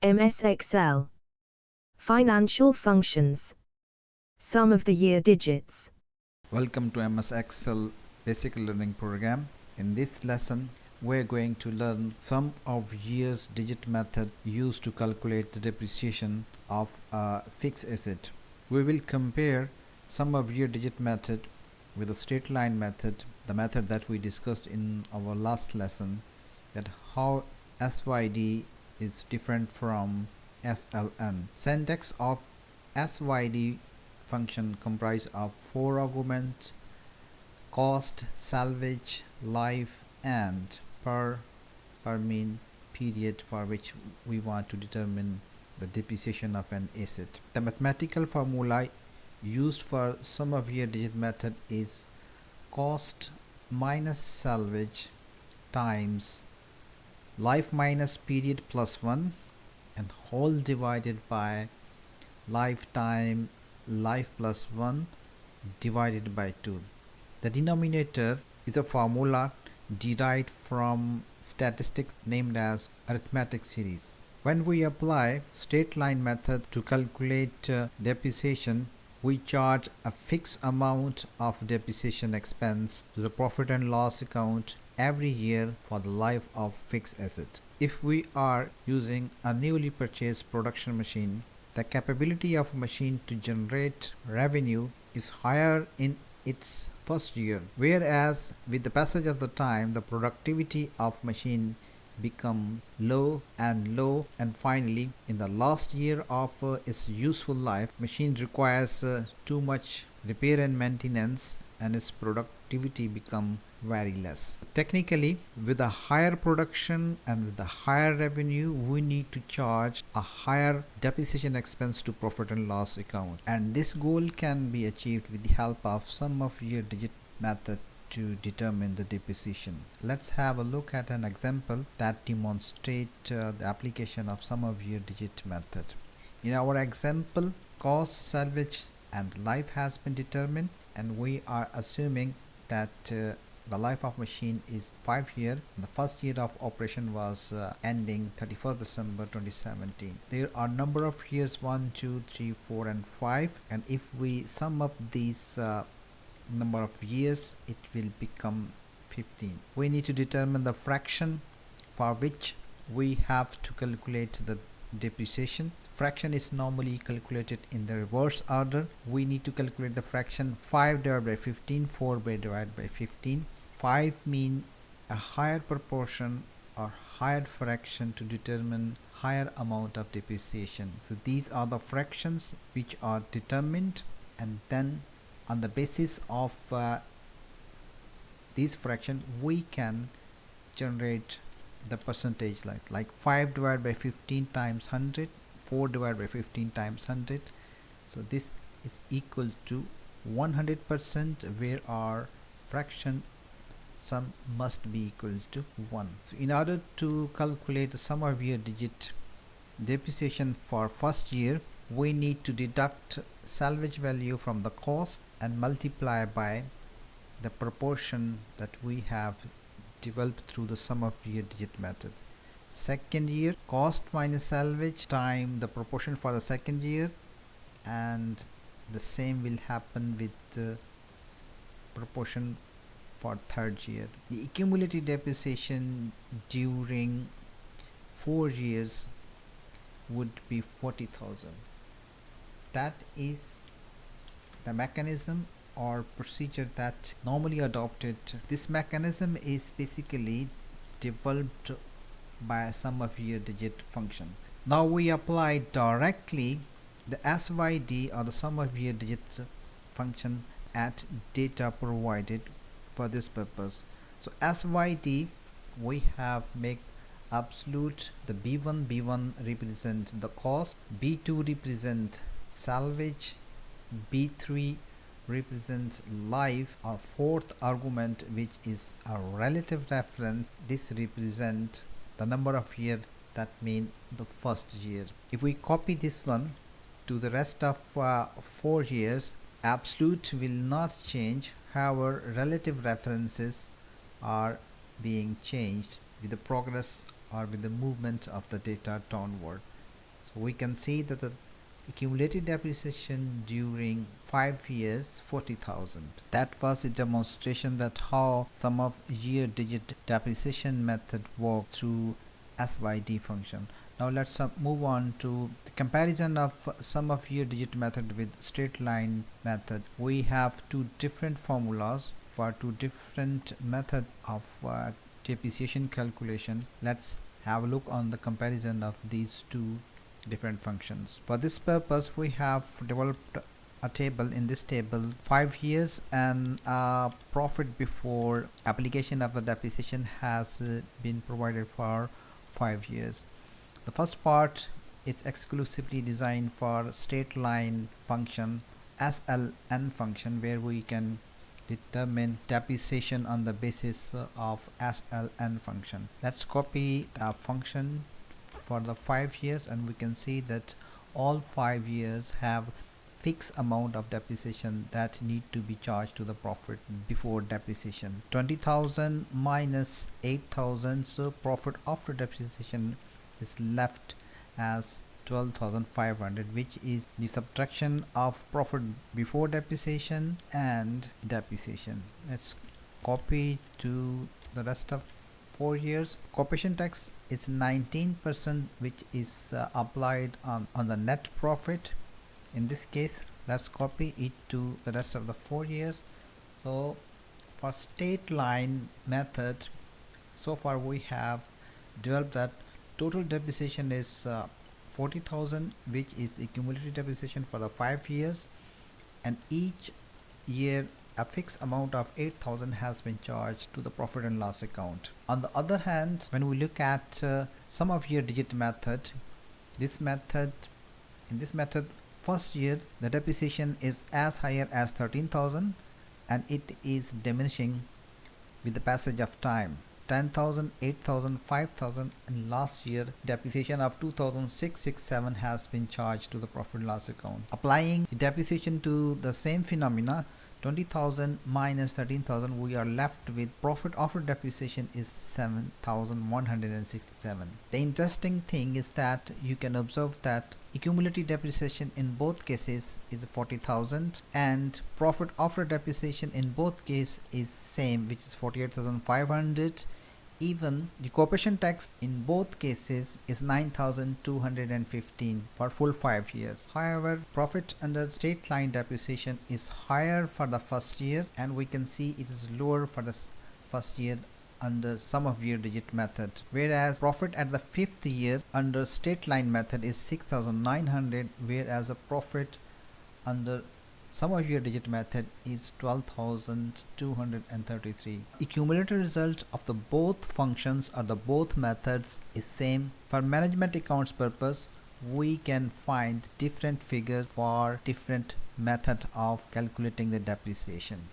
MS Excel. Financial functions. Sum of the year digits. Welcome to MS Excel Basic Learning Program. In this lesson, we're going to learn sum of years digit method used to calculate the depreciation of a fixed asset. We will compare sum of year digit method with the straight line method, the method that we discussed in our last lesson, that how SYD is different from SLN. Syntax of SYD function comprise of 4 arguments: cost, salvage, life, and per mean period for which we want to determine the depreciation of an asset. The mathematical formula used for sum of year digit method is cost minus salvage times life minus period plus 1 and whole divided by lifetime life plus 1 divided by 2. The denominator is a formula derived from statistics named as arithmetic series. When we apply straight line method to calculate depreciation, we charge a fixed amount of depreciation expense to the profit and loss account every year for the life of fixed asset. If we are using a newly purchased production machine, the capability of a machine to generate revenue is higher in its first year, whereas with the passage of the time the productivity of machine become low, and finally in the last year of its useful life, machine requires too much repair and maintenance and its productivity become very less. Technically, with a higher production and with the higher revenue, we need to charge a higher depreciation expense to profit and loss account, and this goal can be achieved with the help of sum of year digit method to determine the depreciation. Let's have a look at an example that demonstrates the application of sum of year digit method. In our example, cost, salvage, and life has been determined, and we are assuming that the life of machine is 5 years. The first year of operation was ending 31st December 2017. There are number of years 1, 2, 3, 4, and 5, and if we sum up these number of years, it will become 15. We need to determine the fraction for which we have to calculate the depreciation. Fraction is normally calculated in the reverse order. We need to calculate the fraction 5 divided by 15, 4 divided by 15. 5 mean a higher proportion or higher fraction to determine higher amount of depreciation. So these are the fractions which are determined, and then on the basis of these fractions we can generate the percentage, like 5 divided by 15 times 100, 4 divided by 15 times 100. So this is equal to 100%, where our fraction sum must be equal to 1. So in order to calculate the sum of year digit depreciation for first year, we need to deduct salvage value from the cost and multiply by the proportion that we have developed through the sum of year digit method. Second year, cost minus salvage time the proportion for the second year, and the same will happen with the proportion for third year. The accumulated depreciation during 4 years would be 40,000. That is the mechanism or procedure that normally adopted. This mechanism is basically developed by a sum of year digit function. Now we apply directly the SYD or the sum of year digit function at data provided for this purpose. So SYD, we have make absolute. The B1 represent the cost, B2 represent salvage, B3 represents life. Our fourth argument, which is a relative reference, this represent the number of year, that mean the first year. If we copy this one to the rest of 4 years, absolute will not change, however relative references are being changed with the progress or with the movement of the data downward. So we can see that the accumulated depreciation during 5 years is 40,000. That was a demonstration that how sum of year digit depreciation method works through SYD function. Now let's move on to the comparison of sum of year digit method with straight line method. We have two different formulas for two different method of depreciation calculation. Let's have a look on the comparison of these two different functions. For this purpose, we have developed a table. In this table, 5 years and profit before application of the depreciation has been provided for 5 years. The first part is exclusively designed for straight line function, SLN function, where we can determine depreciation on the basis of SLN function. Let's copy the function for the 5 years, and we can see that all 5 years have fixed amount of depreciation that need to be charged to the profit before depreciation. 20,000 minus 8,000, so profit after depreciation is left as 12,500, which is the subtraction of profit before depreciation and depreciation. Let's copy to the rest of 4 years. Corporation tax is 19%, which is applied on the net profit. In this case, let's copy it to the rest of the 4 years. So for straight line method, so far we have developed that total depreciation is 40,000, which is the cumulative depreciation for the 5 years, and each year a fixed amount of 8,000 has been charged to the profit and loss account. On the other hand, when we look at sum of year digit method, in this method, first year the depreciation is as higher as 13,000, and it is diminishing with the passage of time. 10,000, 8,000, 5,000, and last year depreciation of 2,667 has been charged to the profit and loss account. Applying the depreciation to the same phenomena, 20,000 minus 13,000, we are left with profit after depreciation is 7,167. The interesting thing is that you can observe that accumulative depreciation in both cases is 40,000, and profit after depreciation in both cases is same, which is 48,500. Even the corporation tax in both cases is 9,215 for full 5 years. However, profit under straight line depreciation is higher for the first year, and we can see it is lower for the first year under sum of year digit method, whereas profit at the 5th year under straight line method is 6,900, whereas a profit under sum of year digit method is 12,233. Accumulated result of the both functions or the both methods is same. For management accounts purpose, we can find different figures for different method of calculating the depreciation.